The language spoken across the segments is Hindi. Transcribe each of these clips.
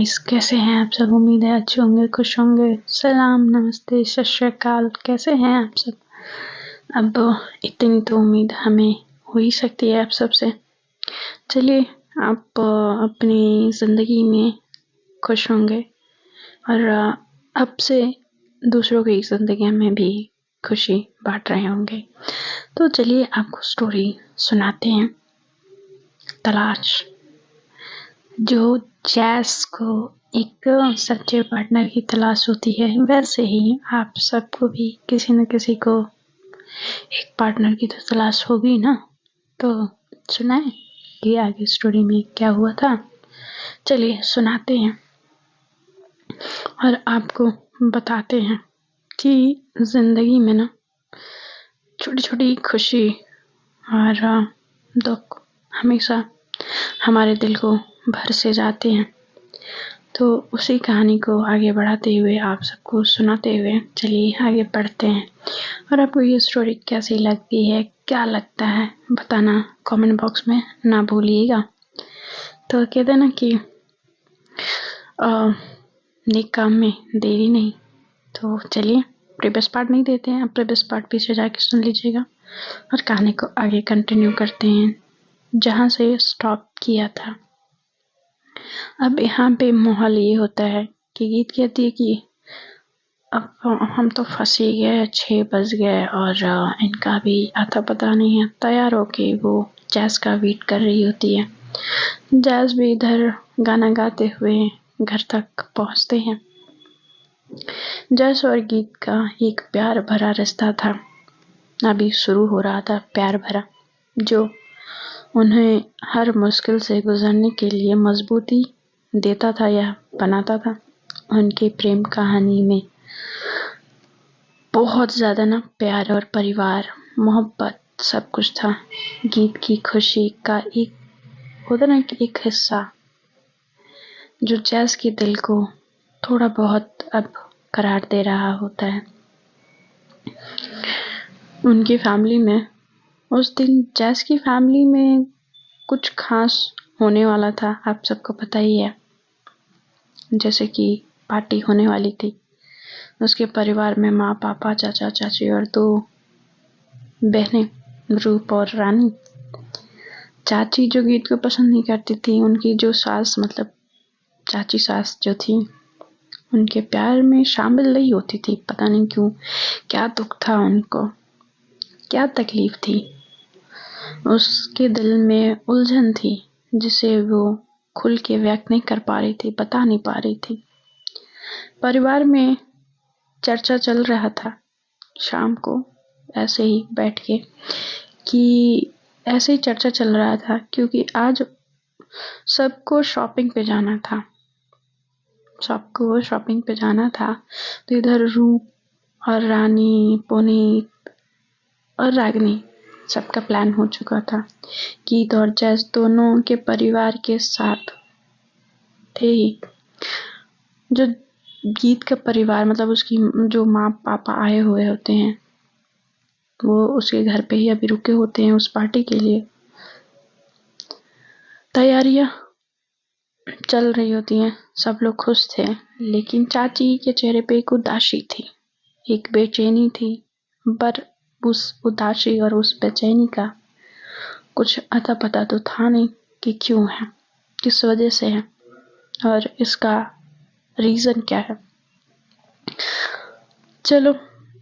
गाइस, कैसे हैं आप सब। उम्मीद है अच्छे होंगे, खुश होंगे। सलाम, नमस्ते, सत श्री अकाल। कैसे हैं आप सब। अब इतनी तो उम्मीद हमें हो ही सकती है आप सबसे। चलिए, आप अपनी ज़िंदगी में खुश होंगे और अब से दूसरों की ज़िंदगी में भी खुशी बांट रहे होंगे। तो चलिए आपको स्टोरी सुनाते हैं, तलाश। जो जैस को एक सच्चे पार्टनर की तलाश होती है, वैसे ही आप सबको भी किसी न किसी को एक पार्टनर की तो तलाश होगी ना। तो सुनाए कि आगे स्टोरी में क्या हुआ था। चलिए सुनाते हैं और आपको बताते हैं कि जिंदगी में ना छोटी छोटी खुशी और दुख हमेशा हमारे दिल को भर से जाते हैं। तो उसी कहानी को आगे बढ़ाते हुए आप सबको सुनाते हुए चलिए आगे बढ़ते हैं। और आपको ये स्टोरी कैसी लगती है, क्या लगता है, बताना कमेंट बॉक्स में ना भूलिएगा। तो कहते हैं ना कि नेक काम में देरी नहीं। तो चलिए प्रीवियस पार्ट नहीं देते हैं, अब प्रीवियस पार्ट पीछे जाके सुन लीजिएगा और कहानी को आगे कंटिन्यू करते हैं जहाँ से स्टॉप किया था। अब यहाँ पे माहौल ये होता है कि गीत कहती है कि अब हम तो फंस ही गए, 6 बज गए और इनका भी आता पता नहीं है। तैयार होके वो जैस का वेट कर रही होती है। जैस भी इधर गाना गाते हुए घर तक पहुँचते हैं। जैस और गीत का एक प्यार भरा रिश्ता था, अभी शुरू हो रहा था, प्यार भरा, जो उन्हें हर मुश्किल से गुजरने के लिए मजबूती देता था या बनाता था। उनके प्रेम कहानी में बहुत ज़्यादा ना प्यार और परिवार, मोहब्बत सब कुछ था। गीत की खुशी का एक होता ना कि एक हिस्सा जो जैस के दिल को थोड़ा बहुत अब करार दे रहा होता है। उनकी फैमिली में उस दिन जैस की फैमिली में कुछ खास होने वाला था, आप सबको पता ही है। जैसे कि पार्टी होने वाली थी। उसके परिवार में माँ, पापा, चाचा, चाची और 2 बहनें, रूप और रानी। चाची जो गीत को पसंद नहीं करती थी, उनकी जो सास मतलब चाची सास जो थी, उनके प्यार में शामिल नहीं होती थी। पता नहीं क्यों, क्या दुख था उनको, क्या तकलीफ थी, उसके दिल में उलझन थी जिसे वो खुल के व्यक्त नहीं कर पा रही थी, बता नहीं पा रही थी। परिवार में चर्चा चल रहा था शाम को ऐसे ही बैठ के कि ऐसे ही चर्चा चल रहा था क्योंकि आज सबको शॉपिंग पे जाना था। तो इधर रूप और रानी, पुनीत और रागिनी सबका प्लान हो चुका था। गीत और जैस दोनों के परिवार के साथ थे ही। जो गीत का परिवार मतलब उसकी जो माँ पापा आए हुए होते हैं, वो उसके घर पे ही अभी रुके होते हैं उस पार्टी के लिए। तैयारियां चल रही होती हैं, सब लोग खुश थे, लेकिन चाची के चेहरे पे एक उदासी थी, एक बेचैनी थी। पर उस उदासी और उस बेचैनी का कुछ अता पता तो था नहीं कि क्यों है, किस वजह से है और इसका रीजन क्या है। चलो,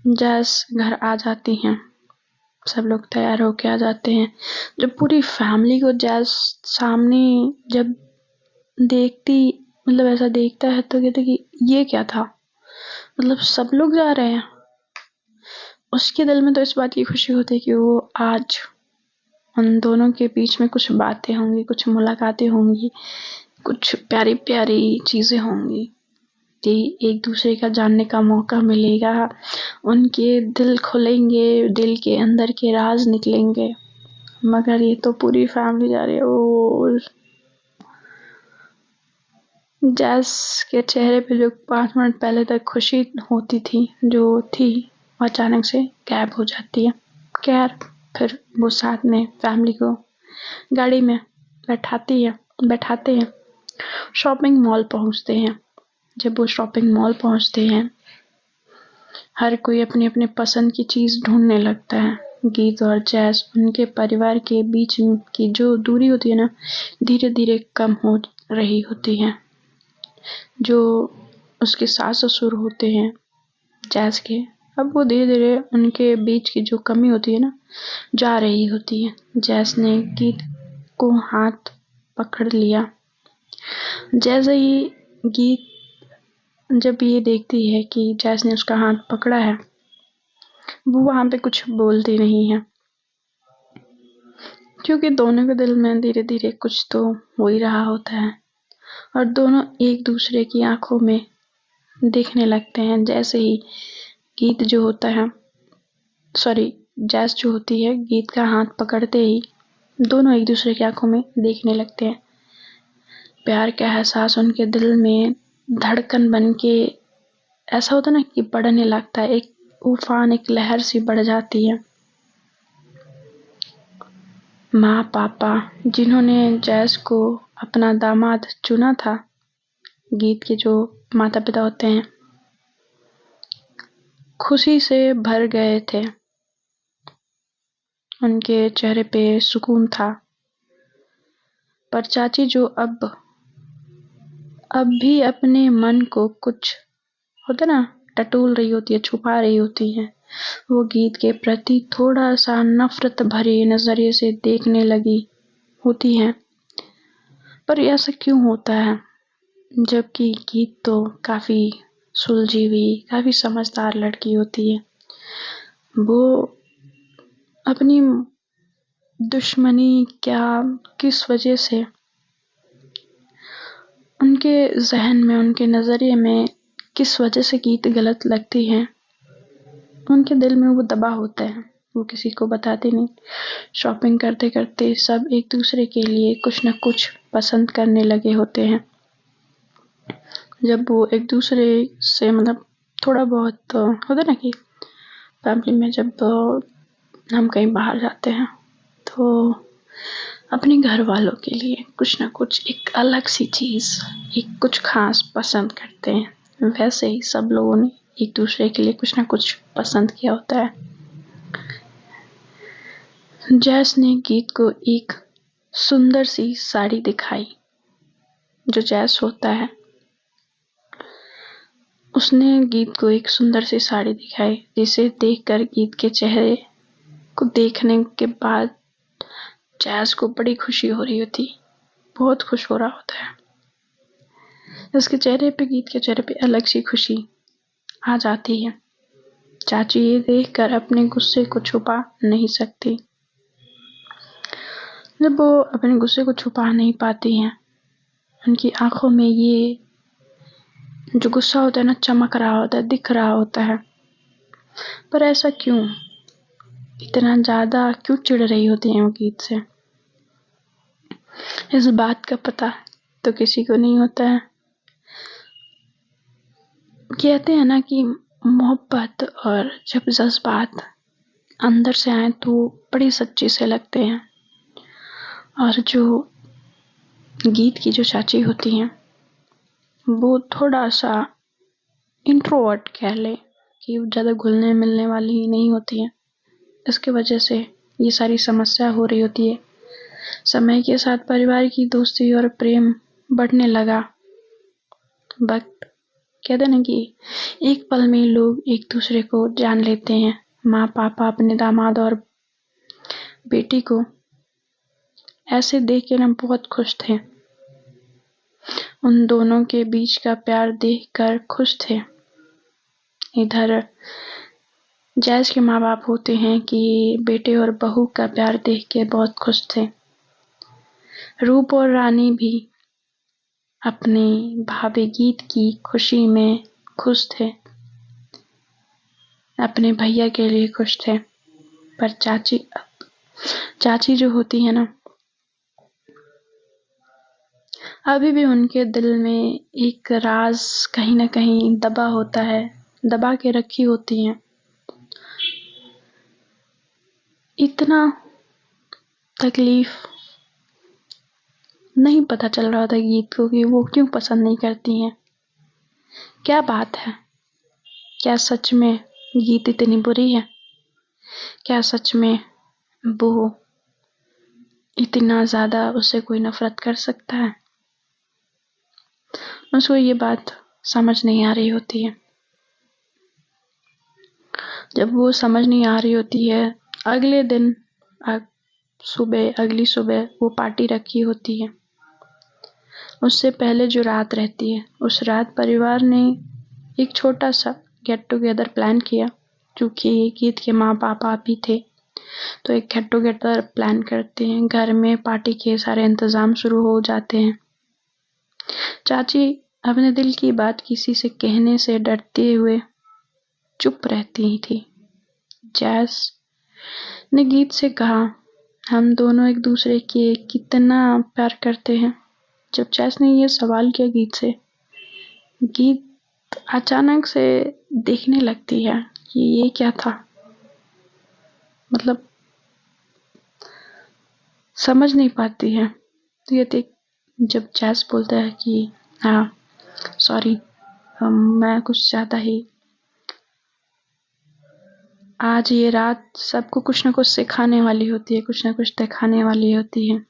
जैस घर आ जाती हैं, सब लोग तैयार होके आ जाते हैं। जब पूरी फैमिली को जैस सामने जब देखती मतलब ऐसा देखता है तो कहते कि ये क्या था, मतलब सब लोग जा रहे हैं। उसके दिल में तो इस बात की खुशी होती है कि वो आज उन दोनों के बीच में कुछ बातें होंगी, कुछ मुलाकातें होंगी, कुछ प्यारी प्यारी चीजें होंगी कि एक दूसरे का जानने का मौका मिलेगा, उनके दिल खुलेंगे, दिल के अंदर के राज निकलेंगे। मगर ये तो पूरी फैमिली जा रही है। और जैस के चेहरे पे जो 5 मिनट पहले तक खुशी होती थी जो थी, अचानक से गायब हो जाती है। खैर, फिर वो साथ में फैमिली को गाड़ी में बैठाते हैं। शॉपिंग मॉल पहुंचते हैं। जब वो शॉपिंग मॉल पहुंचते हैं, हर कोई अपनी अपनी पसंद की चीज ढूंढने लगता है। गीत और जैस उनके परिवार के बीच की जो दूरी होती है ना, धीरे धीरे कम हो रही होती है। जो उसके सास ससुर होते हैं जैस के, अब वो धीरे धीरे उनके बीच की जो कमी होती है ना, जा रही होती है। जैस ने गीत को हाथ पकड़ लिया। जैसे ही गीत जब ये देखती है कि जैस ने उसका हाथ पकड़ा है, वो वहां पे कुछ बोलती नहीं है, क्योंकि दोनों के दिल में धीरे धीरे कुछ तो हो ही रहा होता है और दोनों एक दूसरे की आंखों में देखने लगते हैं। जैसे ही गीत जो होता है, सॉरी, जैस जो होती है, गीत का हाथ पकड़ते ही दोनों एक दूसरे की आंखों में देखने लगते हैं। प्यार का एहसास उनके दिल में धड़कन बन के ऐसा होता ना कि बढ़ने लगता है, एक उफान, एक लहर सी बढ़ जाती है। माँ पापा जिन्होंने जैस को अपना दामाद चुना था, गीत के जो माता पिता होते हैं, खुशी से भर गए थे। उनके चेहरे पे सुकून था। पर चाची जो अब भी अपने मन को कुछ होता ना टटोल रही होती है, छुपा रही होती है। वो गीत के प्रति थोड़ा सा नफरत भरे नजरिए से देखने लगी होती है। पर ऐसा क्यों होता है, जबकि गीत तो काफी सुलझी हुई, काफी समझदार लड़की होती है। वो अपनी दुश्मनी क्या, किस वजह से उनके जहन में, उनके नजरिए में किस वजह से गीत गलत लगती है, उनके दिल में वो दबा होता है, वो किसी को बताते नहीं। शॉपिंग करते करते सब एक दूसरे के लिए कुछ न कुछ पसंद करने लगे होते हैं। जब वो एक दूसरे से मतलब थोड़ा बहुत होता ना कि फैमिली में जब हम कहीं बाहर जाते हैं तो अपने घर वालों के लिए कुछ ना कुछ एक अलग सी चीज, एक कुछ खास पसंद करते हैं। वैसे ही सब लोगों ने एक दूसरे के लिए कुछ ना कुछ पसंद किया होता है। जैस ने गीत को एक सुंदर सी साड़ी दिखाई। जो जैस होता है, उसने गीत को एक सुंदर सी साड़ी दिखाई, जिसे देखकर गीत के चेहरे को देखने के बाद जैस को बड़ी खुशी हो रही होती, बहुत खुश हो रहा होता है। उसके चेहरे पे, गीत के चेहरे पे अलग सी खुशी आ जाती है। चाची ये देखकर अपने गुस्से को छुपा नहीं सकती। जब वो अपने गुस्से को छुपा नहीं पाती हैं, उनकी आंखों में ये जो गुस्सा होता है ना, चमक रहा होता है, दिख रहा होता है। पर ऐसा क्यों, इतना ज्यादा क्यों चिढ़ रही होती है वो गीत से? इस बात का पता तो किसी को नहीं होता है। कहते हैं ना कि मोहब्बत और जब जज्बात अंदर से आए तो बड़े सच्चे से लगते हैं। और जो गीत की जो चाची होती हैं, वो थोड़ा सा इंट्रोवर्ट कह ले, कि ज़्यादा घुलने मिलने वाली ही नहीं होती है। इसके वजह से ये सारी समस्या हो रही होती है। समय के साथ परिवार की दोस्ती और प्रेम बढ़ने लगा। वक्त कहते ना कि एक पल में लोग एक दूसरे को जान लेते हैं। माँ पापा अपने दामाद और बेटी को ऐसे देख के ना बहुत खुश थे। उन दोनों के बीच का प्यार देखकर खुश थे। इधर जैस के माँ बाप होते हैं कि बेटे और बहू का प्यार देख के बहुत खुश थे। रूप और रानी भी अपने भाभी गीत की खुशी में खुश थे, अपने भैया के लिए खुश थे। पर चाची जो होती है ना, अभी भी उनके दिल में एक राज कहीं ना कहीं दबा होता है, दबा के रखी होती है। इतना तकलीफ नहीं पता चल रहा था गीत को कि वो क्यों पसंद नहीं करती हैं। क्या बात है? क्या सच में गीत इतनी बुरी है? क्या सच में वो इतना ज़्यादा उससे कोई नफरत कर सकता है? उसको ये बात समझ नहीं आ रही होती है। जब वो समझ नहीं आ रही होती है, अगले दिन अगली सुबह वो पार्टी रखी होती है। उससे पहले जो रात रहती है, उस रात परिवार ने एक छोटा सा गेट टुगेदर प्लान किया। क्योंकि गीत के माँ पापा भी थे, तो एक गेट टुगेदर प्लान करते हैं। घर में पार्टी के सारे इंतजाम शुरू हो जाते हैं। चाची अपने दिल की बात किसी से कहने से डरते हुए चुप रहती थी। जैस ने गीत से कहा, हम दोनों एक दूसरे के कितना प्यार करते हैं। जब जैस ने ये सवाल किया गीत से, गीत अचानक से देखने लगती है कि ये क्या था। मतलब समझ नहीं पाती है। तो ये देख, जब जैस बोलता है कि हाँ सॉरी, मैं कुछ ज़्यादा ही, आज ये रात सबको कुछ ना कुछ सिखाने वाली होती है, कुछ ना कुछ दिखाने वाली होती है।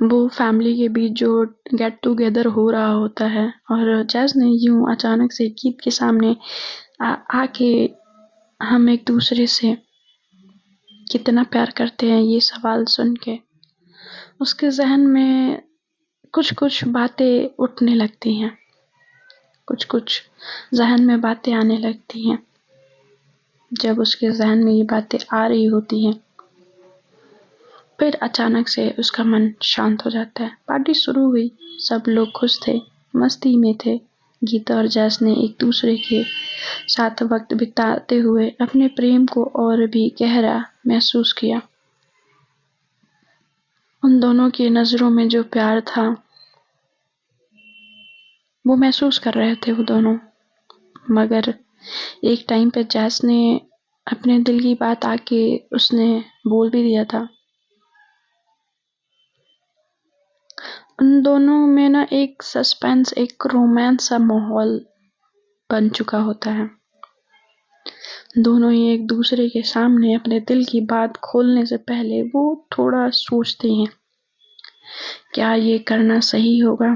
वो फैमिली के बीच जो गेट टुगेदर हो रहा होता है, और जैस ने यूं अचानक से गीत के सामने आके हम एक दूसरे से कितना प्यार करते हैं ये सवाल सुन के उसके जहन में कुछ कुछ बातें उठने लगती हैं, कुछ कुछ जहन में बातें आने लगती हैं। जब उसके जहन में ये बातें आ रही होती हैं, फिर अचानक से उसका मन शांत हो जाता है। पार्टी शुरू हुई, सब लोग खुश थे, मस्ती में थे। गीता और जैस ने एक दूसरे के साथ वक्त बिताते हुए अपने प्रेम को और भी गहरा महसूस किया। उन दोनों की नजरों में जो प्यार था वो महसूस कर रहे थे वो दोनों। मगर एक टाइम पे जैस ने अपने दिल की बात आके उसने बोल भी दिया था। उन दोनों में ना एक सस्पेंस, एक रोमांस सा माहौल बन चुका होता है। दोनों ही एक दूसरे के सामने अपने दिल की बात खोलने से पहले वो थोड़ा सोचते हैं, क्या ये करना सही होगा,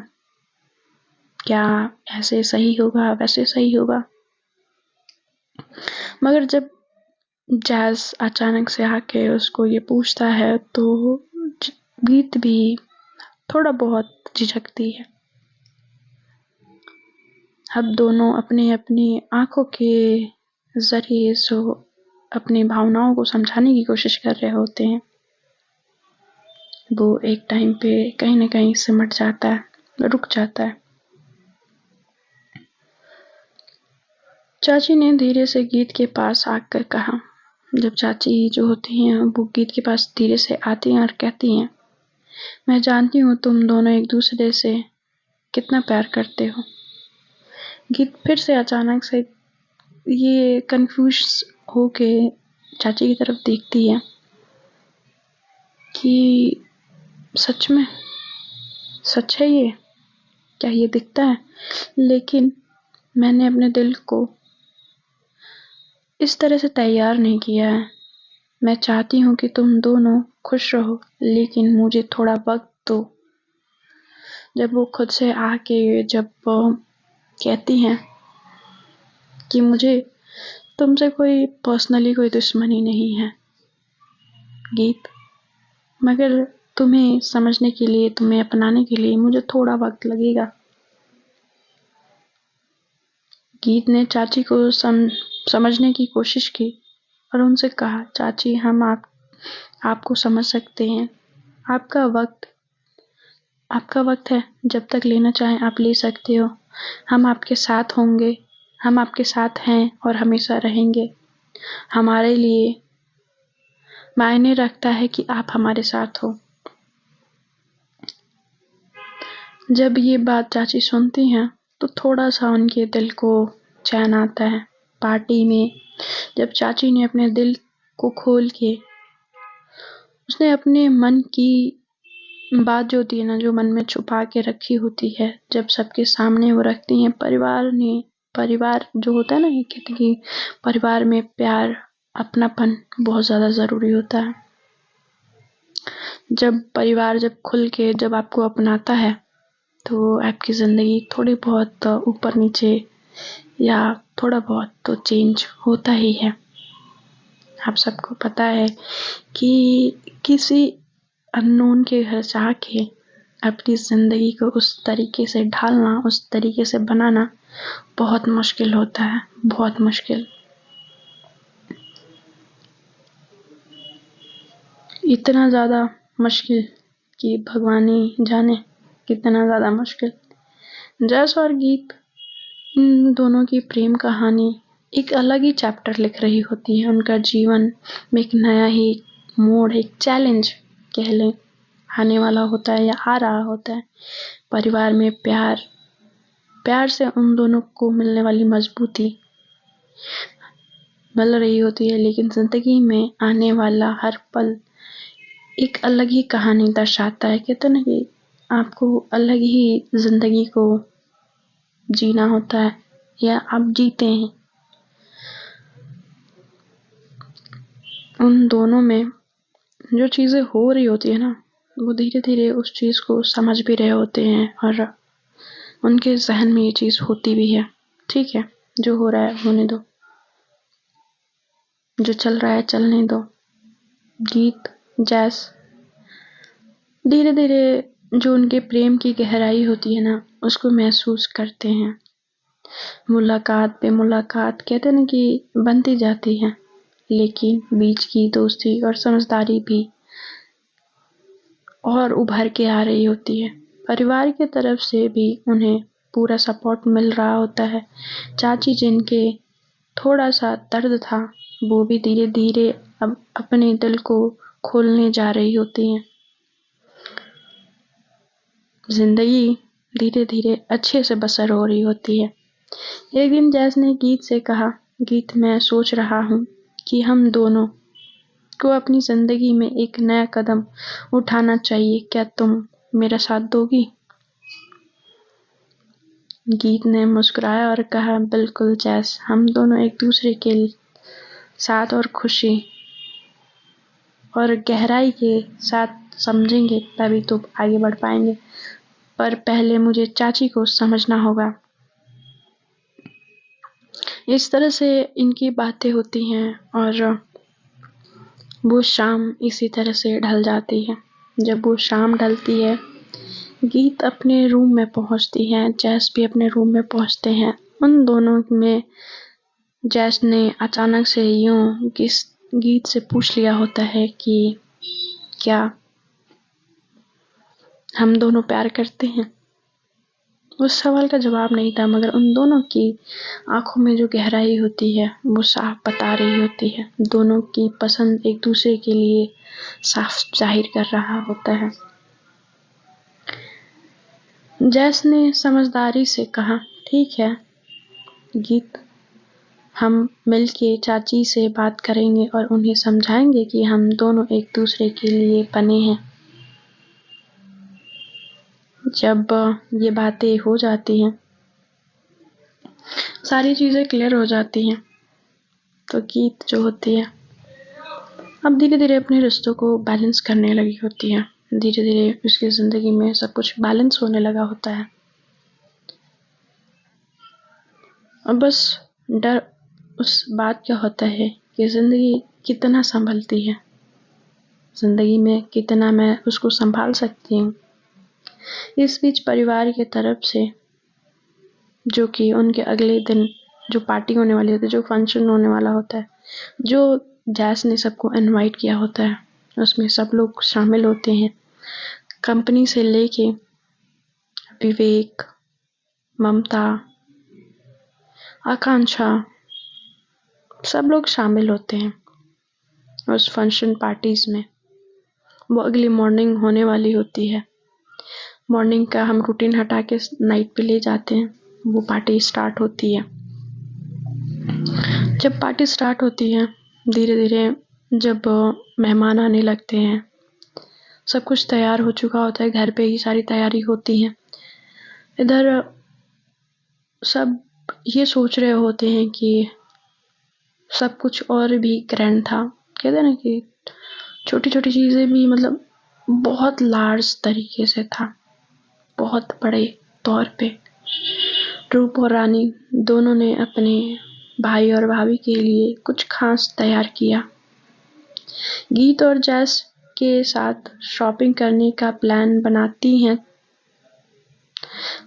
क्या ऐसे सही होगा, वैसे सही होगा। मगर जब जैस अचानक से आके उसको ये पूछता है तो गीत भी थोड़ा बहुत झिझकती है। अब दोनों अपनी अपनी आंखों के जरिए अपनी भावनाओं को समझाने की कोशिश कर रहे होते हैं। वो एक टाइम पे कहीं ना कहीं सिमट जाता है, रुक जाता है। चाची ने धीरे से गीत के पास आकर कहा। जब चाची जो होती हैं वो गीत के पास धीरे से आती हैं और कहती हैं, मैं जानती हूँ तुम दोनों एक दूसरे से कितना प्यार करते हो। गीत फिर से अचानक से ये कंफ्यूज होके चाची की तरफ देखती है कि सच में सच है ये, क्या ये दिखता है? लेकिन मैंने अपने दिल को इस तरह से तैयार नहीं किया है। मैं चाहती हूँ कि तुम दोनों खुश रहो, लेकिन मुझे थोड़ा वक्त दो। जब वो खुद से आके जब कहती हैं कि मुझे तुमसे कोई पर्सनली कोई दुश्मनी नहीं है गीत, मगर तुम्हें समझने के लिए, तुम्हें अपनाने के लिए मुझे थोड़ा वक्त लगेगा। गीत ने चाची को समझने की कोशिश की और उनसे कहा, चाची हम आपको समझ सकते हैं। आपका वक्त है, जब तक लेना चाहें आप ले सकते हो। हम आपके साथ होंगे, हम आपके साथ हैं और हमेशा रहेंगे। हमारे लिए मायने रखता है कि आप हमारे साथ हो। जब ये बात चाची सुनती हैं तो थोड़ा सा उनके दिल को चैन आता है। पार्टी में जब चाची ने अपने दिल को खोल के उसने अपने मन की बात जो होती है ना, जो मन में छुपा के रखी होती है, जब सबके सामने वो रखती हैं। परिवार जो होता है ना, ये कहते हैं कि परिवार में प्यार, अपनापन बहुत ज़्यादा ज़रूरी होता है। जब परिवार खुल के जब आपको अपनाता है, तो आपकी ज़िंदगी थोड़ी बहुत ऊपर नीचे या थोड़ा बहुत तो चेंज होता ही है। आप सबको पता है कि किसी अननोन के घर जाके अपनी ज़िंदगी को उस तरीके से ढालना, उस तरीके से बनाना बहुत मुश्किल होता है, बहुत मुश्किल। इतना ज़्यादा मुश्किल कि भगवान ही जाने कितना ज़्यादा मुश्किल। जस और गीत, इन दोनों की प्रेम कहानी एक अलग ही चैप्टर लिख रही होती है। उनका जीवन में एक नया ही मोड़, एक चैलेंज कह लें, आने वाला होता है या आ रहा होता है। परिवार में प्यार से उन दोनों को मिलने वाली मजबूती मिल रही होती है, लेकिन जिंदगी में आने वाला हर पल एक अलग ही कहानी दर्शाता है। कहते ना कि आपको अलग ही जिंदगी को जीना होता है या आप जीते हैं। उन दोनों में जो चीज़ें हो रही होती है ना, वो धीरे धीरे उस चीज़ को समझ भी रहे होते हैं और उनके जहन में ये चीज़ होती भी है। ठीक है, जो हो रहा है होने दो, जो चल रहा है चलने दो। गीत, जैस धीरे धीरे जो उनके प्रेम की गहराई होती है ना, उसको महसूस करते हैं। मुलाकात पे मुलाकात कहते ना कि बनती जाती है, लेकिन बीच की दोस्ती और समझदारी भी और उभर के आ रही होती है। परिवार की तरफ से भी उन्हें पूरा सपोर्ट मिल रहा होता है। चाची जिनके थोड़ा सा दर्द था, वो भी धीरे धीरे अब अपने दिल को खोलने जा रही होती हैं। जिंदगी धीरे धीरे अच्छे से बसर हो रही होती है। एक दिन जैस ने गीत से कहा, गीत, मैं सोच रहा हूँ कि हम दोनों को अपनी जिंदगी में एक नया कदम उठाना चाहिए, क्या तुम मेरा साथ दोगी? गीत ने मुस्कुराया और कहा, बिल्कुल जैस, हम दोनों एक दूसरे के साथ और खुशी और गहराई के साथ समझेंगे, तभी तो आगे बढ़ पाएंगे। पर पहले मुझे चाची को समझना होगा। इस तरह से इनकी बातें होती हैं और वो शाम इसी तरह से ढल जाती है। जब वो शाम ढलती है, गीत अपने रूम में पहुंचती है, जैस भी अपने रूम में पहुंचते हैं। उन दोनों में जैस ने अचानक से यूं गीत से पूछ लिया होता है कि क्या हम दोनों प्यार करते हैं? उस सवाल का जवाब नहीं था, मगर उन दोनों की आंखों में जो गहराई होती है वो साफ बता रही होती है। दोनों की पसंद एक दूसरे के लिए साफ जाहिर कर रहा होता है। जैस ने समझदारी से कहा, ठीक है गीत, हम मिलके चाची से बात करेंगे और उन्हें समझाएंगे कि हम दोनों एक दूसरे के लिए बने हैं। जब ये बातें हो जाती हैं, सारी चीज़ें क्लियर हो जाती हैं, तो गीत जो होती है अब धीरे धीरे अपने रिश्तों को बैलेंस करने लगी होती है। धीरे धीरे उसकी ज़िंदगी में सब कुछ बैलेंस होने लगा होता है। अब बस डर उस बात का होता है कि ज़िंदगी कितना संभलती है, ज़िंदगी में कितना मैं उसको संभाल सकती हूँ। इस बीच परिवार की तरफ से, जो कि उनके अगले दिन जो पार्टी होने वाली होती है, जो फंक्शन होने वाला होता है, जो जैस ने सबको इनवाइट किया होता है, उसमें सब लोग शामिल होते हैं। कंपनी से लेके विवेक, ममता, आकांक्षा, सब लोग शामिल होते हैं उस फंक्शन पार्टीज में। वो अगली मॉर्निंग होने वाली होती है। मॉर्निंग का हम रूटीन हटा के नाइट पे ले जाते हैं। वो पार्टी स्टार्ट होती है। जब पार्टी स्टार्ट होती है, धीरे धीरे जब मेहमान आने लगते हैं, सब कुछ तैयार हो चुका होता है, घर पे ही सारी तैयारी होती है। इधर सब ये सोच रहे होते हैं कि सब कुछ और भी ग्रैंड था। कहते हैं ना कि छोटी छोटी चीजें भी मतलब बहुत लार्ज तरीके से था, बहुत बड़े तौर पे। रूप और रानी दोनों ने अपने भाई और भाभी के लिए कुछ खास तैयार किया। गीत और जैस के साथ शॉपिंग करने का प्लान बनाती हैं।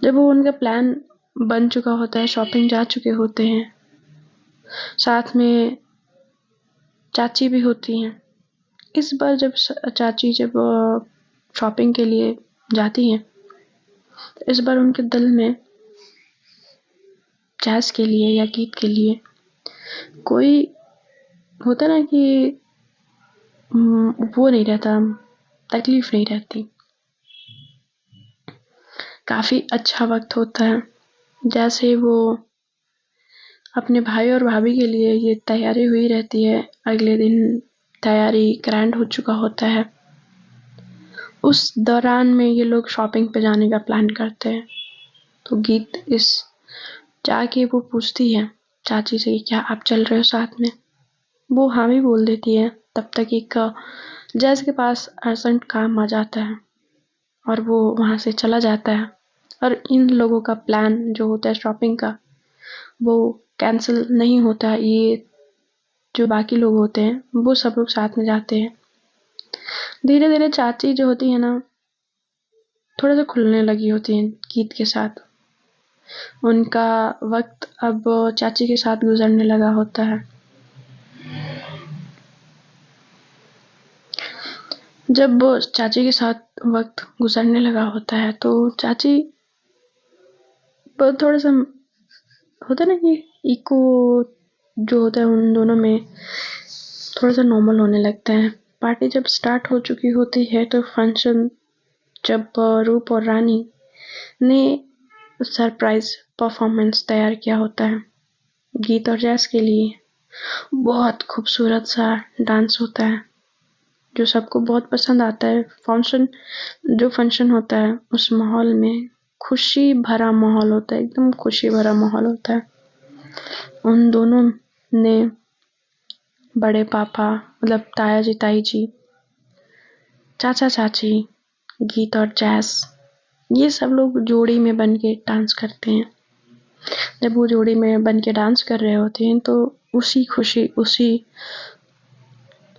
जब वो उनका प्लान बन चुका होता है, शॉपिंग जा चुके होते हैं, साथ में चाची भी होती हैं। इस बार जब चाची जब शॉपिंग के लिए जाती हैं, तो इस बार उनके दिल में जैस के लिए या गीत के लिए कोई होता ना कि वो नहीं रहता, तकलीफ नहीं रहती। काफी अच्छा वक्त होता है। जैसे वो अपने भाई और भाभी के लिए ये तैयारी हुई रहती है, अगले दिन तैयारी ग्रैंड हो चुका होता है। उस दौरान में ये लोग शॉपिंग पे जाने का प्लान करते हैं। तो गीत इस जाके वो पूछती है चाची से कि क्या आप चल रहे हो साथ में। वो हाँ भी बोल देती है। तब तक एक जैस के पास अर्जेंट काम आ जाता है और वो वहां से चला जाता है, और इन लोगों का प्लान जो होता है शॉपिंग का वो कैंसिल नहीं होता। ये जो बाकी लोग होते हैं वो सब लोग साथ में जाते हैं। धीरे धीरे चाची जो होती है ना, थोड़ा सा खुलने लगी होती है गीत के साथ। उनका वक्त अब चाची के साथ गुजरने लगा होता है। जब चाची के साथ वक्त गुजरने लगा होता है तो चाची पर थोड़ा सा होता है ना कि इको जो होता है उन दोनों में थोड़ा सा नॉर्मल होने लगता है। पार्टी जब स्टार्ट हो चुकी होती है तो फंक्शन जब रूप और रानी ने सरप्राइज परफॉर्मेंस तैयार किया होता है गीत और जैस के लिए। बहुत खूबसूरत सा डांस होता है जो सबको बहुत पसंद आता है। फंक्शन होता है उस माहौल में खुशी भरा माहौल होता है, एकदम खुशी भरा माहौल होता है। उन दोनों ने बड़े पापा मतलब ताया जी, ताई जी, चाचा चाची, गीत और जैस, ये सब लोग जोड़ी में बन के डांस करते हैं। जब वो जोड़ी में बन के डांस कर रहे होते हैं तो उसी खुशी, उसी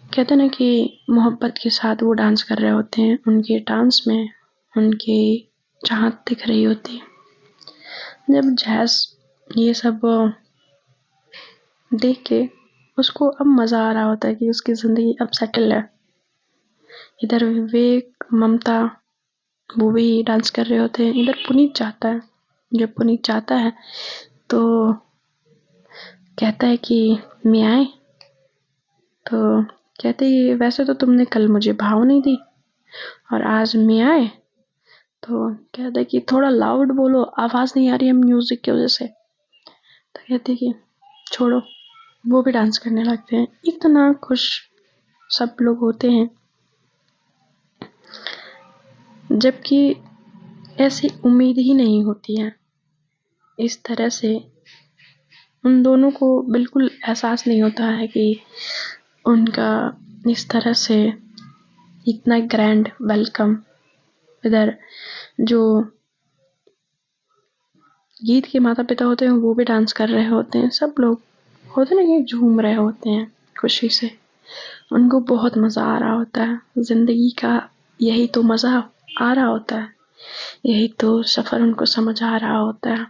कहते हैं ना कि मोहब्बत के साथ वो डांस कर रहे होते हैं। उनके डांस में उनकी चाहत दिख रही होती है। जब जैस ये सब देख के उसको अब मजा आ रहा होता है कि उसकी जिंदगी अब सेटल है। इधर विवेक, ममता वो भी डांस कर रहे होते हैं। इधर पुनीत चाहता है, जब पुनीत चाहता है तो कहता है कि मैं आए, तो कहते ही वैसे तो तुमने कल मुझे भाव नहीं दी और आज मैं आए, तो कहते है कि थोड़ा लाउड बोलो, आवाज नहीं आ रही है म्यूजिक की वजह से। तो कहते कि छोड़ो, वो भी डांस करने लगते हैं। इतना खुश सब लोग होते हैं, जबकि ऐसी उम्मीद ही नहीं होती है। इस तरह से उन दोनों को बिल्कुल एहसास नहीं होता है कि उनका इस तरह से इतना ग्रैंड वेलकम। इधर जो गीत के माता पिता होते हैं वो भी डांस कर रहे होते हैं। सब लोग होते ना कि झूम रहे होते हैं खुशी से। उनको बहुत मजा आ रहा होता है। जिंदगी का यही तो मजा आ रहा होता है, यही तो सफर उनको समझ आ रहा होता है।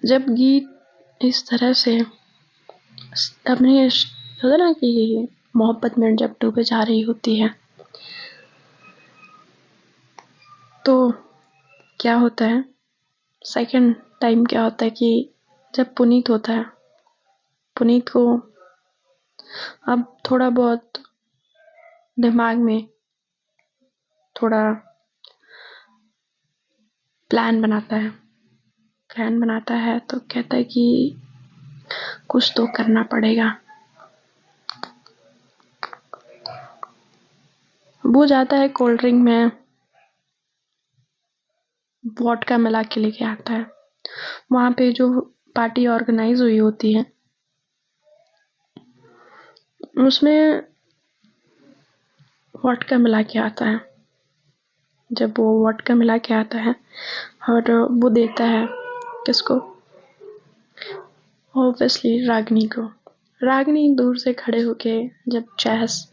जब गीत इस तरह से अपने होता ना कि मोहब्बत में जब डूबे जा रही होती है तो क्या होता है, सेकंड टाइम क्या होता है कि जब पुनीत होता है, पुनीत को अब थोड़ा बहुत दिमाग में थोड़ा प्लान बनाता है तो कहता है कि कुछ तो करना पड़ेगा। वो जाता है कोल्ड ड्रिंक में वोडका मिला के लेके आता है। वहाँ पे जो पार्टी ऑर्गेनाइज हुई होती है उसमें वोडका मिला के आता है। जब वो वोडका मिला के आता है और वो देता है किसको, ऑब्वियसली रागिनी को। रागिनी दूर से खड़े होके जब जैस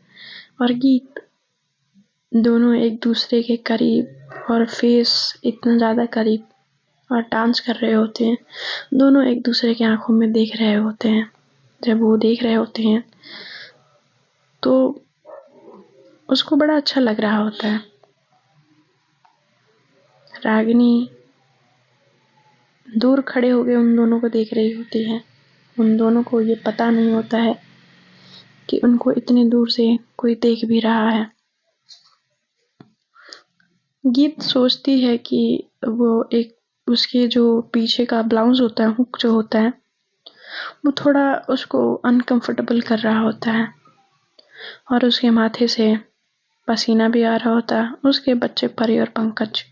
और गीत दोनों एक दूसरे के करीब और फेस इतना ज़्यादा करीब और डांस कर रहे होते हैं, दोनों एक दूसरे की आंखों में देख रहे होते हैं। जब वो देख रहे होते हैं तो उसको बड़ा अच्छा लग रहा होता है। रागिनी दूर खड़े होके उन दोनों को देख रही होती है। उन दोनों को ये पता नहीं होता है कि उनको इतनी दूर से कोई देख भी रहा है। गीत सोचती है कि वो एक उसके जो पीछे का ब्लाउज होता है, हुक जो होता है, वो थोड़ा उसको अनकंफर्टेबल कर रहा होता है और उसके माथे से पसीना भी आ रहा होता है। उसके बच्चे परी और पंकज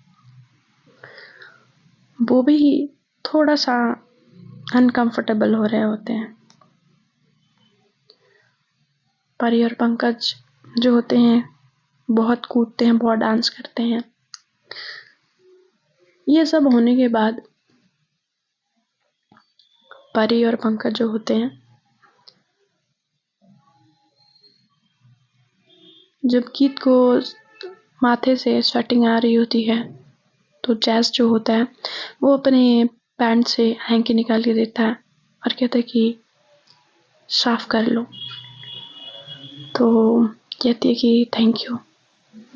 वो भी थोड़ा सा अनकंफर्टेबल हो रहे होते हैं। परी और पंकज जो होते हैं बहुत कूदते हैं, बहुत डांस करते हैं। ये सब होने के बाद परी और पंकज जो होते हैं, जब गीत को माथे से स्वेटिंग आ रही होती है तो जैस जो होता है वो अपने पैंट से हैंकी निकाल के देता है और कहता है कि साफ कर लो। तो कहती है कि थैंक यू।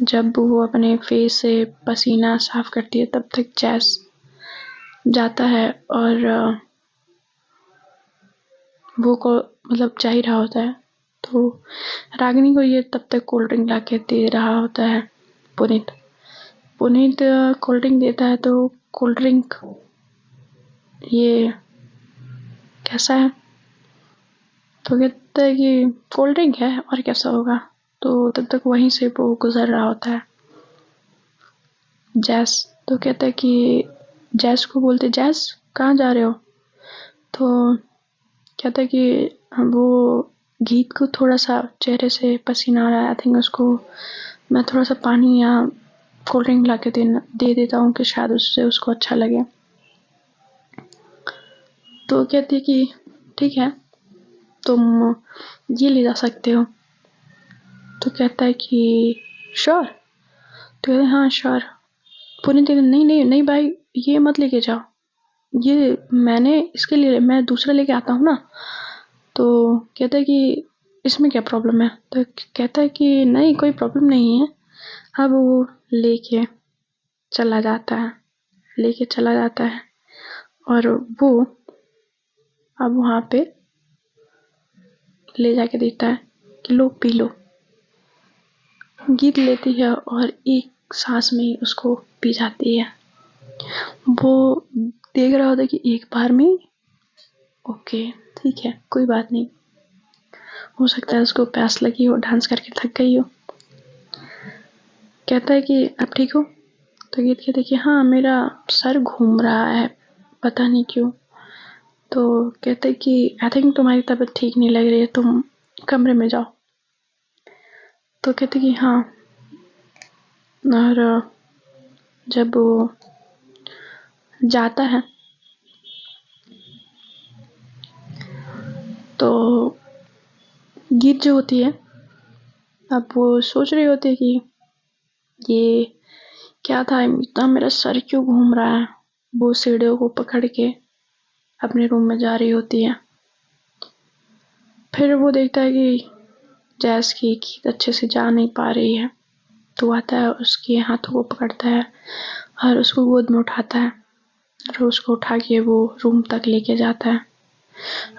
जब वो अपने फेस से पसीना साफ करती है तब तक जैस जाता है और वो को मतलब जा ही रहा होता है। तो रागिनी को ये तब तक कोल्ड ड्रिंक ला के दे रहा होता है पुनीत। कोल्ड ड्रिंक देता है तो कोल्ड ड्रिंक ये कैसा है, तो कहता है कि कोल्ड ड्रिंक है और कैसा होगा। तो तब तक वहीं से वो गुजर रहा होता है जैस। तो कहता है कि जैस को बोलते, जैस कहाँ जा रहे हो। तो कहता है कि वो गीत को थोड़ा सा चेहरे से पसीना आ रहा है, आई थिंक उसको मैं थोड़ा सा पानी या कोल्ड ड्रिंक ला के दे देता हूँ कि शायद उससे उसको अच्छा लगे। तो कहती है कि ठीक है तुम ये ले जा सकते हो। तो कहता है कि श्योर। तो कहते हाँ श्योर। पुनीत नहीं नहीं नहीं भाई ये मत लेके जाओ, ये मैंने इसके लिए मैं दूसरा लेके आता हूँ ना। तो कहता है कि इसमें क्या प्रॉब्लम है। तो कहता है कि नहीं कोई प्रॉब्लम नहीं है। अब वो लेके चला जाता है और वो अब वहाँ पे ले जाके देता है कि लो पी लो। गीत लेती है और एक सांस में ही उसको पी जाती है। वो देख रहा होता है कि एक बार में ओके ठीक है कोई बात नहीं, हो सकता है उसको प्यास लगी हो, डांस करके थक गई हो। कहता है कि अब ठीक हो। तो गीत कहते कि हाँ मेरा सर घूम रहा है पता नहीं क्यों। तो कहते कि आई थिंक तुम्हारी तबीयत ठीक नहीं लग रही है, तुम कमरे में जाओ। तो कहते कि हाँ। और जब वो जाता है तो गीत जो होती है अब वो सोच रही होती है कि ये क्या था, इतना मेरा सर क्यों घूम रहा है। वो सीढ़ियों को पकड़ के अपने रूम में जा रही होती है। फिर वो देखता है कि जैस की गीत अच्छे से जा नहीं पा रही है। तो आता है उसके हाथों को पकड़ता है और उसको गोद में उठाता है और उसको उठा के वो रूम तक लेके जाता है।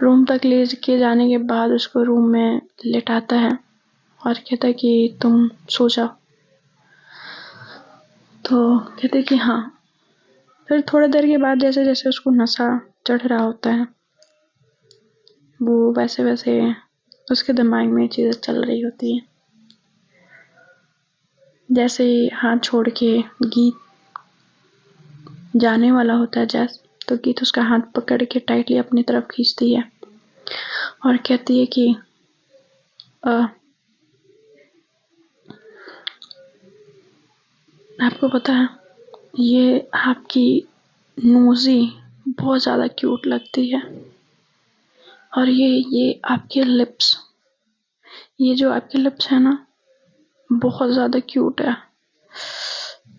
रूम तक ले के जाने के बाद उसको रूम में लेटाता है और कहता है कि तुम सो जाओ। तो कहते कि हाँ। फिर थोड़ी देर के बाद जैसे जैसे उसको नशा चढ़ रहा होता है वो वैसे वैसे उसके दिमाग में चीज़ें चल रही होती हैं। जैसे ही हाथ छोड़ के गीत जाने वाला होता है जैस, तो गीत उसका हाथ पकड़ के टाइटली अपनी तरफ खींचती है और कहती है कि आपको पता है ये आपकी नोज़ी बहुत ज़्यादा क्यूट लगती है, और ये आपके लिप्स, ये जो आपके लिप्स है ना बहुत ज़्यादा क्यूट है।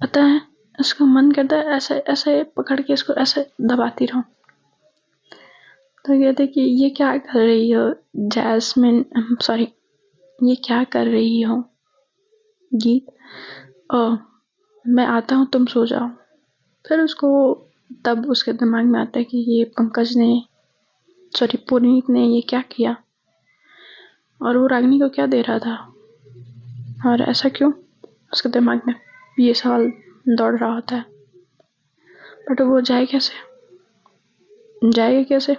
पता है इसको मन करता है ऐसे ऐसे पकड़ के इसको ऐसे दबाती रहूं। तो कहते कि ये क्या कर रही हो जैस्मिन, सॉरी, ये क्या कर रही हो गीत, मैं आता हूँ तुम सो जाओ। फिर उसको तब उसके दिमाग में आता है कि ये पंकज ने, सॉरी पुनीत ने ये क्या किया और वो रागिनी को क्या दे रहा था और ऐसा क्यों, उसके दिमाग में ये सवाल दौड़ रहा होता है। बट वो जाएगा कैसे,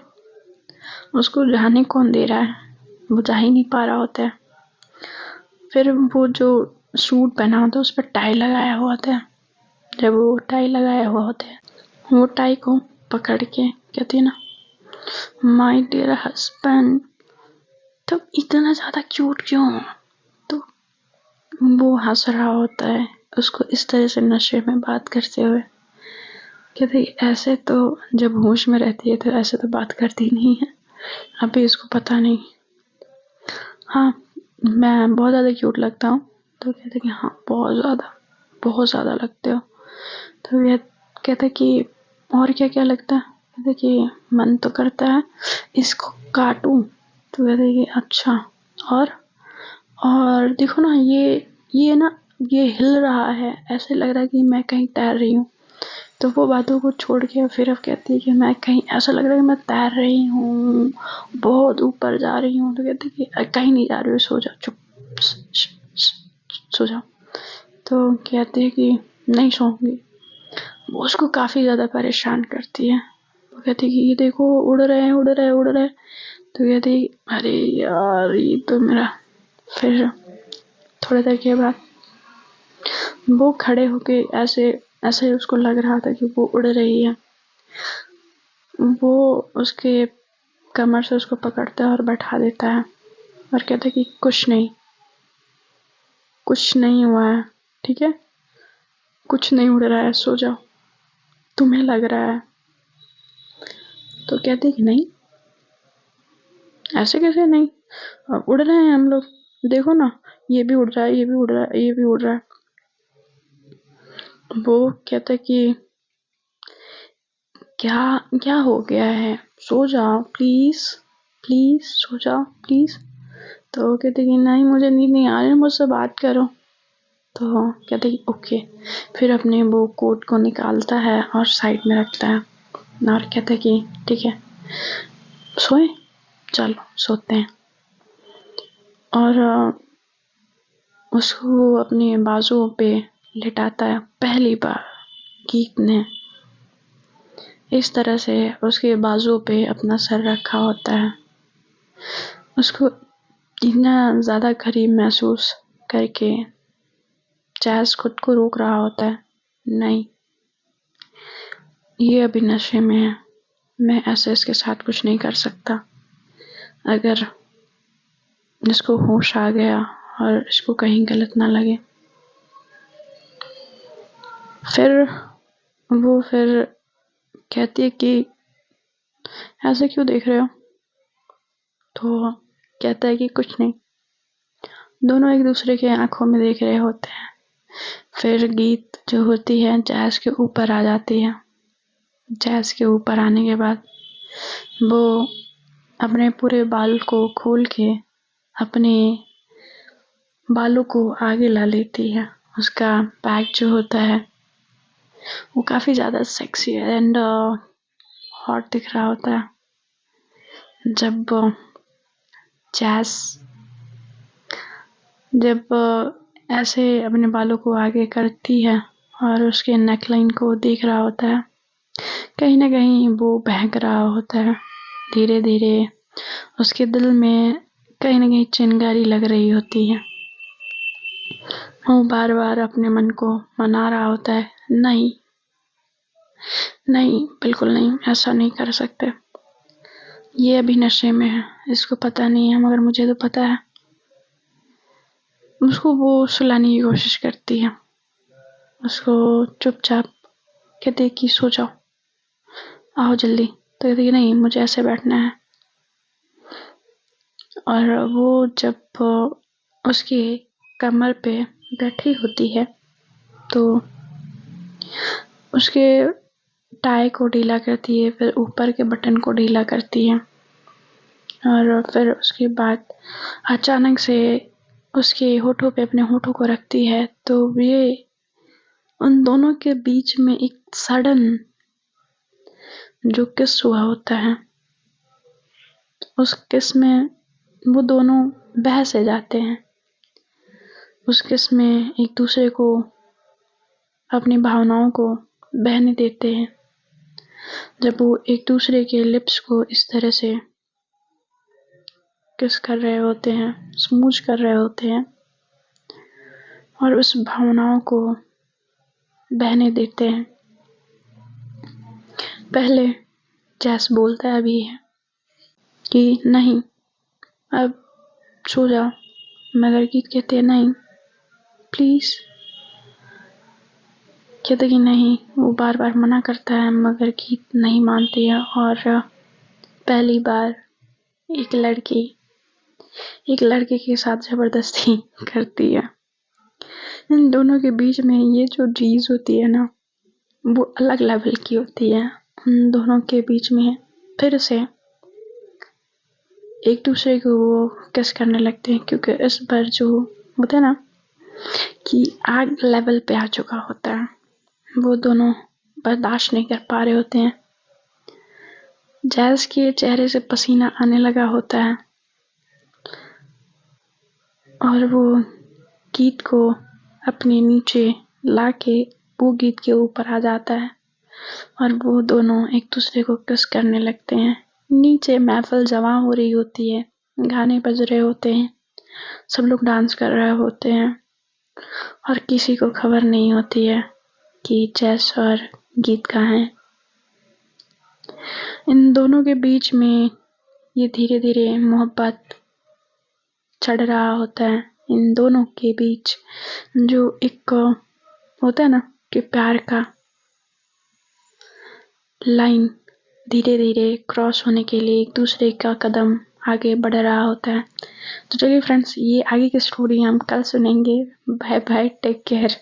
उसको जाने कौन दे रहा है, वो जा ही नहीं पा रहा होता है। फिर वो जो सूट पहना होता है उस पर टाई लगाया हुआ होता है, जब वो टाई लगाया हुआ होता है वो टाई को पकड़ के कहती है ना माय डियर हस्बैंड, तो इतना ज़्यादा क्यूट क्यों। तो वो हंस रहा होता है उसको इस तरह से नशे में बात करते हुए। कहते ऐसे तो जब होश में रहती है तो ऐसे तो बात करती नहीं है, अभी इसको पता नहीं। हाँ मैं बहुत ज़्यादा क्यूट लगता हूँ। तो कहते कि हाँ बहुत ज़्यादा लगते हो। तो ये कहते कि और क्या क्या लगता है, कहते कि मन तो करता है इसको काटूं। तो कहते कि अच्छा, और देखो ना ये ना ये हिल रहा है, ऐसे लग रहा है कि मैं कहीं तैर रही हूँ। तो वो बातों को छोड़ के फिर अब कहती है कि मैं कहीं, ऐसा लग रहा है कि मैं तैर रही हूँ, बहुत ऊपर जा रही हूँ। तो कहती है कि कहीं नहीं जा रही हो, सो जाओ, चुप सो जाओ। तो कहती है कि नहीं सोऊंगी। वो उसको काफ़ी ज़्यादा परेशान करती है। वो कहती है कि ये देखो उड़ रहे हैं। तो कहती है अरे यार ये तो मेरा। फिर थोड़ी देर के बाद वो खड़े होके ऐसे ऐसे उसको लग रहा था कि वो उड़ रही है। वो उसके कमर से उसको पकड़ता है और बैठा देता है और कहता है कि कुछ नहीं हुआ है, ठीक है, कुछ नहीं उड़ रहा है, सो जाओ, तुम्हें लग रहा है। तो कहते कि नहीं, ऐसे कैसे नहीं, उड़ रहे हैं हम लोग, देखो ना, ये भी उड़ रहा है, ये भी उड़ रहा है, ये भी उड़ रहा है। वो कहता कि क्या हो गया है, सो जाओ प्लीज सो जाओ प्लीज। तो वो कहते कि नहीं मुझे नींद नहीं आ रही, मुझसे बात करो। तो कहते कि ओके। फिर अपने वो कोट को निकालता है और साइड में रखता है और कहता कि ठीक है सोए, चलो सोते हैं। और उसको अपने बाजुओं पे लिटाता है पहली बार गीत ने। इस तरह से उसके बाजुओं पे अपना सर रखा होता है, उसको इतना ज़्यादा करीब महसूस करके जैस खुद को रोक रहा होता है, नहीं ये अभी नशे में है, मैं ऐसे इसके साथ कुछ नहीं कर सकता। अगर इसको होश आ गया और इसको कहीं गलत ना लगे। फिर कहती है कि ऐसे क्यों देख रहे हो। तो कहता है कि कुछ नहीं। दोनों एक दूसरे के आंखों में देख रहे होते हैं। फिर गीत जो होती है जैस के ऊपर आ जाती है। जैस के ऊपर आने के बाद वो अपने पूरे बाल को खोल के अपने बालों को आगे ला लेती है। उसका बैग जो होता है वो काफ़ी ज़्यादा सेक्सी एंड हॉट दिख रहा होता है। जब ऐसे अपने बालों को आगे करती है और उसके नेकलाइन को देख रहा होता है, कहीं ना कहीं वो बहक रहा होता है। धीरे धीरे उसके दिल में कहीं ना कहीं चिंगारी लग रही होती है। वो बार बार अपने मन को मना रहा होता है, नहीं नहीं, बिल्कुल नहीं, ऐसा नहीं कर सकते, ये अभी नशे में है, इसको पता नहीं है, मगर मुझे तो पता है। उसको वो सुलाने की कोशिश करती है, उसको चुपचाप कहती है कि सो जाओ, आओ जल्दी, तो कहती है नहीं, मुझे ऐसे बैठना है। और वो जब उसकी कमर पे बैठी होती है तो उसके टाई को ढीला करती है, फिर ऊपर के बटन को ढीला करती है, और फिर उसके बाद अचानक से उसके होठों पे अपने होठों को रखती है, तो ये उन दोनों के बीच में एक सडन जो किस हुआ होता है, उस किस में वो दोनों बह से जाते हैं। उस किस में एक दूसरे को अपनी भावनाओं को बहने देते हैं। जब वो एक दूसरे के लिप्स को इस तरह से किस कर रहे होते हैं, स्मूच कर रहे होते हैं, और उस भावनाओं को बहने देते हैं। पहले जैस बोलता है भी है कि नहीं, अब सो जाओ, मगर गीत कहते हैं नहीं प्लीज, कहते कि नहीं, वो बार बार मना करता है, मगर गीत नहीं मानती है। और पहली बार एक लड़के के साथ जबरदस्ती करती है। इन दोनों के बीच में ये जो चीज होती है ना, वो अलग लेवल की होती है। उन दोनों के बीच में फिर से एक दूसरे को वो किस करने लगते हैं, क्योंकि इस बार जो होता है ना कि आग लेवल पे आ चुका होता है, वो दोनों बर्दाश्त नहीं कर पा रहे होते हैं। जैस के चेहरे से पसीना आने लगा होता है, और वो गीत को अपने नीचे लाके वो गीत के ऊपर आ जाता है, और वो दोनों एक दूसरे को किस करने लगते हैं। नीचे महफिल जमा हो रही होती है, गाने बज रहे होते हैं, सब लोग डांस कर रहे होते हैं, और किसी को खबर नहीं होती है कि जैस और गीत कहाँ हैं। इन दोनों के बीच में ये धीरे धीरे मोहब्बत चढ़ रहा होता है। इन दोनों के बीच जो एक होता है ना कि प्यार का लाइन धीरे धीरे क्रॉस होने के लिए एक दूसरे का कदम आगे बढ़ रहा होता है। तो चलिए फ्रेंड्स, ये आगे की स्टोरी हम कल सुनेंगे। Bye bye, take care.